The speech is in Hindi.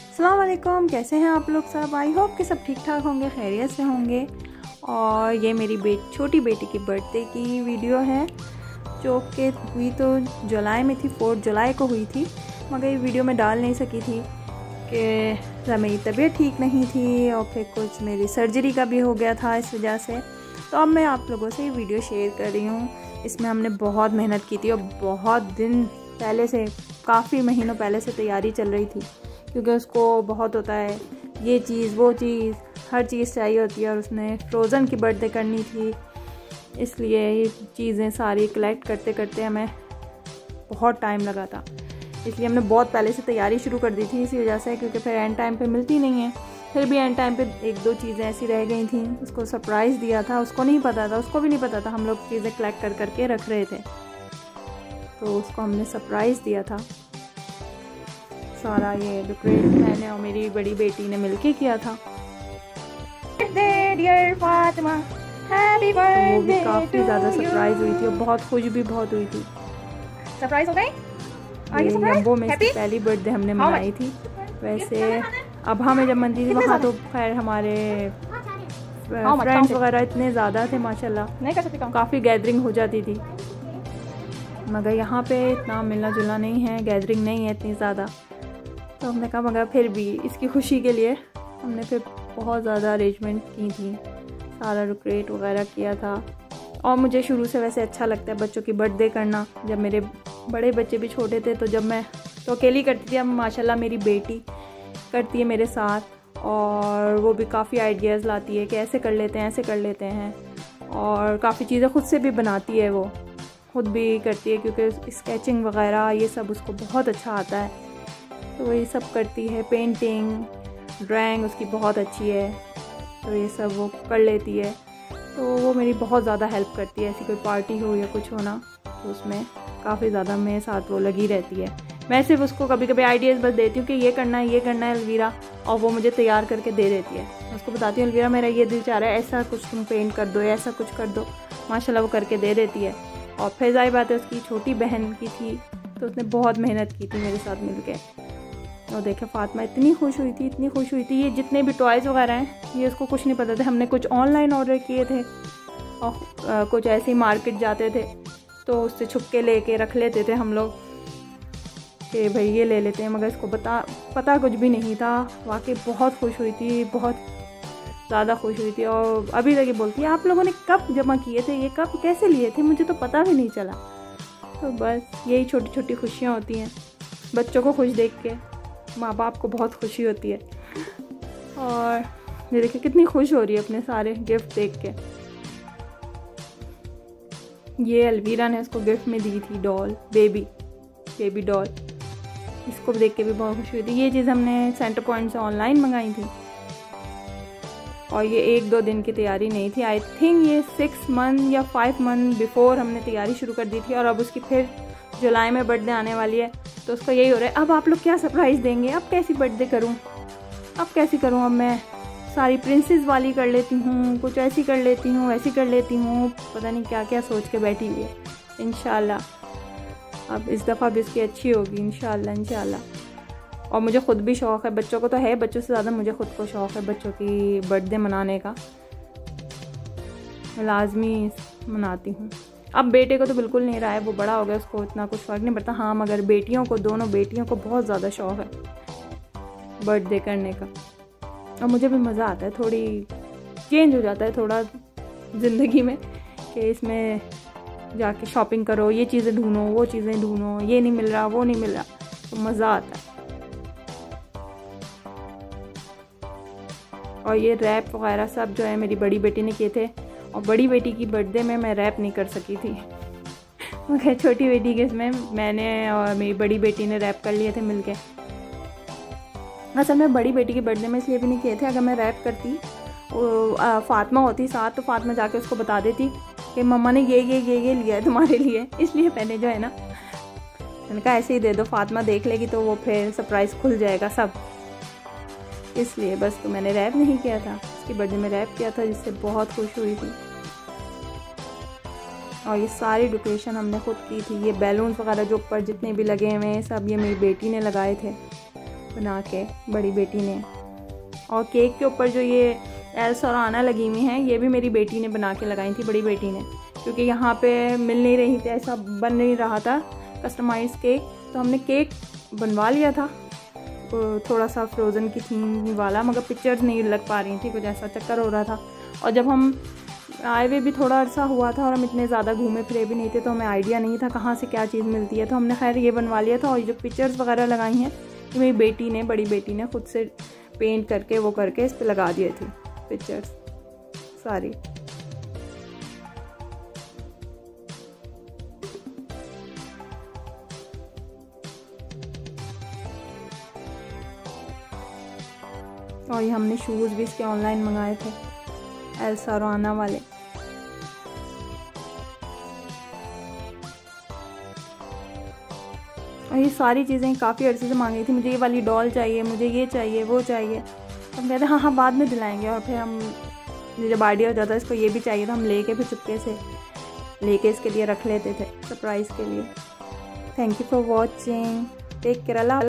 अस्सलाम वालेकुम, कैसे हैं आप लोग सब। आई होप कि सब ठीक ठाक होंगे, खैरियत से होंगे। और ये मेरी छोटी बेटी की बर्थडे की वीडियो है जो कि हुई तो जुलाई में थी, 4 जुलाई को हुई थी, मगर ये वीडियो में डाल नहीं सकी थी कि मेरी तबीयत ठीक नहीं थी और फिर कुछ मेरी सर्जरी का भी हो गया था इस वजह से। तो अब मैं आप लोगों से ये वीडियो शेयर कर रही हूँ। इसमें हमने बहुत मेहनत की थी और बहुत दिन पहले से, काफ़ी महीनों पहले से तैयारी चल रही थी, क्योंकि उसको बहुत होता है ये चीज़ वो चीज़, हर चीज़ चाहिए होती है और उसने फ्रोज़न की बर्थडे करनी थी, इसलिए ये चीज़ें सारी कलेक्ट करते करते हमें बहुत टाइम लगा था। इसलिए हमने बहुत पहले से तैयारी शुरू कर दी थी इसी वजह से, क्योंकि फिर एंड टाइम पे मिलती नहीं है। फिर भी एंड टाइम पे 1-2 चीज़ें ऐसी रह गई थी। उसको सरप्राइज़ दिया था, उसको नहीं पता था, उसको भी नहीं पता था, हम लोग चीज़ें कलेक्ट कर करके रख रहे थे, तो उसको हमने सरप्राइज़ दिया था। सारा ये डेकोरेट मैंने और मेरी बड़ी बेटी ने मिलके किया था। Dear Fatima, happy birthday. वो भी काफ़ी ज़्यादा सरप्राइज़ हुई थी और बहुत खुश भी बहुत हुई थी। सरप्राइज हो गई? लंबो में इसकी पहली बर्थडे हमने मनाई थी। वैसे अब हमें जब मनती थी वहाँ तो खैर हमारे फ्रेंड्स वगैरह इतने ज़्यादा थे माशाल्लाह, नहीं कर सकती, काफ़ी गैदरिंग हो जाती थी, मगर यहाँ पे इतना मिलना जुलना नहीं है, गैदरिंग नहीं है इतनी ज़्यादा। तो हमने कहा मगर फिर भी इसकी खुशी के लिए हमने फिर बहुत ज़्यादा अरेंजमेंट की थी, सारा डेकोरेट वगैरह किया था। और मुझे शुरू से वैसे अच्छा लगता है बच्चों की बर्थडे करना। जब मेरे बड़े बच्चे भी छोटे थे तो जब मैं तो अकेली करती थी, अब माशाल्लाह मेरी बेटी करती है मेरे साथ, और वो भी काफ़ी आइडियाज़ लाती है कि ऐसे कर लेते हैं, ऐसे कर लेते हैं, और काफ़ी चीज़ें ख़ुद से भी बनाती है, वो खुद भी करती है, क्योंकि स्केचिंग वगैरह ये सब उसको बहुत अच्छा आता है, तो ये सब करती है। पेंटिंग, ड्राइंग उसकी बहुत अच्छी है, तो ये सब वो कर लेती है। तो वो मेरी बहुत ज़्यादा हेल्प करती है, ऐसी कोई पार्टी हो या कुछ होना तो उसमें काफ़ी ज़्यादा मेरे साथ वो लगी रहती है। मैं सिर्फ उसको कभी कभी आइडियाज़ बस देती हूँ कि ये करना है अलवीरा, और वो मुझे तैयार करके दे देती है। मैं उसको बताती हूँ अलवीरा मेरा ये दिल चाह रहा है, ऐसा कुछ तुम पेंट कर दो या ऐसा कुछ कर दो, माशाल्लाह वो करके दे देती है। और फिर जाहिर बात है उसकी छोटी बहन की थी तो उसने बहुत मेहनत की थी मेरे साथ मिल के। और देखे फातिमा इतनी खुश हुई थी, इतनी खुश हुई थी। ये जितने भी टॉयज़ वगैरह हैं ये उसको कुछ नहीं पता था। हमने कुछ ऑनलाइन ऑर्डर किए थे और कुछ ऐसे ही मार्केट जाते थे तो उससे छुप के लेके रख लेते थे हम लोग कि भाई ये ले लेते हैं, मगर इसको पता कुछ भी नहीं था। वाकई बहुत खुश हुई थी, बहुत ज़्यादा खुश हुई थी। और अभी तक ये बोलती है आप लोगों ने कब जमा किए थे, ये कब कैसे लिए थे, मुझे तो पता भी नहीं चला। तो बस यही छोटी छोटी खुशियाँ होती हैं, बच्चों को खुश देख के माँ बाप को बहुत खुशी होती है। और ये देखिए कितनी खुश हो रही है अपने सारे गिफ्ट देख के। ये अलवीरा ने उसको गिफ्ट में दी थी डॉल, बेबी डॉल, इसको देख के भी बहुत खुशी हुई थी। ये चीज़ हमने सेंटर पॉइंट से ऑनलाइन मंगाई थी और ये 1-2 दिन की तैयारी नहीं थी। आई थिंक ये 6 मंथ या 5 मंथ बिफोर हमने तैयारी शुरू कर दी थी। और अब उसकी फिर जुलाई में बर्थडे आने वाली है, तो उसको यही हो रहा है अब आप लोग क्या सरप्राइज़ देंगे, अब कैसी बर्थडे करूं, अब कैसी करूं, अब मैं सारी प्रिंसेस वाली कर लेती हूं, कुछ ऐसी कर लेती हूं, वैसी कर लेती हूं, पता नहीं क्या क्या सोच के बैठी हुई है। इंशाल्लाह अब इस दफ़ा भी उसकी अच्छी होगी इंशाल्लाह। और मुझे ख़ुद भी शौक़ है, बच्चों को तो है, बच्चों से ज़्यादा मुझे ख़ुद को शौक़ है बच्चों की बर्थडे मनाने का, मैं लाजमी मनाती हूँ। अब बेटे को तो बिल्कुल नहीं रहा है, वो बड़ा हो गया, उसको इतना कुछ फ़र्क नहीं पड़ता। हाँ मगर बेटियों को, दोनों बेटियों को बहुत ज़्यादा शौक़ है बर्थडे करने का, और मुझे भी मज़ा आता है। थोड़ी चेंज हो जाता है थोड़ा ज़िंदगी में कि इसमें जाके शॉपिंग करो, ये चीज़ें ढूंढो, वो चीज़ें ढूंढो, ये नहीं मिल रहा, वो नहीं मिल रहा, तो मज़ा आता है। और ये रैप वगैरह सब जो है मेरी बड़ी बेटी ने किए थे, और बड़ी बेटी की बर्थडे में मैं रैप नहीं कर सकी थी मगर छोटी बेटी के इसमें मैंने और मेरी बड़ी बेटी ने रैप कर लिए थे मिलके। असल में बड़ी बेटी की बर्थडे में इसलिए भी नहीं किए थे, अगर मैं रैप करती फातिमा होती साथ तो फातिमा जाके उसको बता देती कि मम्मा ने ये लिया है तुम्हारे लिए, इसलिए मैंने जो है ना, मैंने कहा ऐसे ही दे दो, फातिमा देख लेगी तो वो फिर सरप्राइज़ खुल जाएगा सब, इसलिए बस। तो मैंने रैप नहीं किया था, उसकी बर्थडे में रैप किया था जिससे बहुत खुश हुई थी। और ये सारी डेकोरेशन हमने खुद की थी। ये बैलून्स वगैरह जो ऊपर जितने भी लगे हुए हैं सब ये मेरी बेटी ने लगाए थे बना के, बड़ी बेटी ने। और केक के ऊपर जो ये एल्सा और आना लगी हुई हैं ये भी मेरी बेटी ने बना के लगाई थी, बड़ी बेटी ने, क्योंकि यहाँ पे मिल नहीं रही थी, ऐसा बन नहीं रहा था कस्टमाइज़ केक। तो हमने केक बनवा लिया था थोड़ा सा फ्रोज़न की थीम वाला, मगर पिक्चर्स नहीं लग पा रही थी, कुछ ऐसा चक्कर हो रहा था। और जब हम आए हुए भी थोड़ा अर्सा हुआ था और हम इतने ज़्यादा घूमे फिरे भी नहीं थे, तो हमें आइडिया नहीं था कहाँ से क्या चीज़ मिलती है। तो हमने खैर ये बनवा लिया था। और जो पिक्चर्स वगैरह लगाई हैं ये मेरी बेटी ने, बड़ी बेटी ने खुद से पेंट करके वो करके इस पर लगा दिए थे पिक्चर्स सारी। और ये हमने शूज़ भी इसके ऑनलाइन मंगाए थे, एल्सा और आना वाले। और ये सारी चीज़ें काफ़ी अर्से से मांगी थी, मुझे ये वाली डॉल चाहिए, मुझे ये चाहिए, वो चाहिए। हम कहते हाँ बाद में दिलाएंगे। और फिर हम जब आइडिया हो जाता है इसको ये भी चाहिए, तो हम लेके फिर चुपके से लेके इसके लिए रख लेते थे सरप्राइज़ के लिए। Thank you for watching, take care, Allah.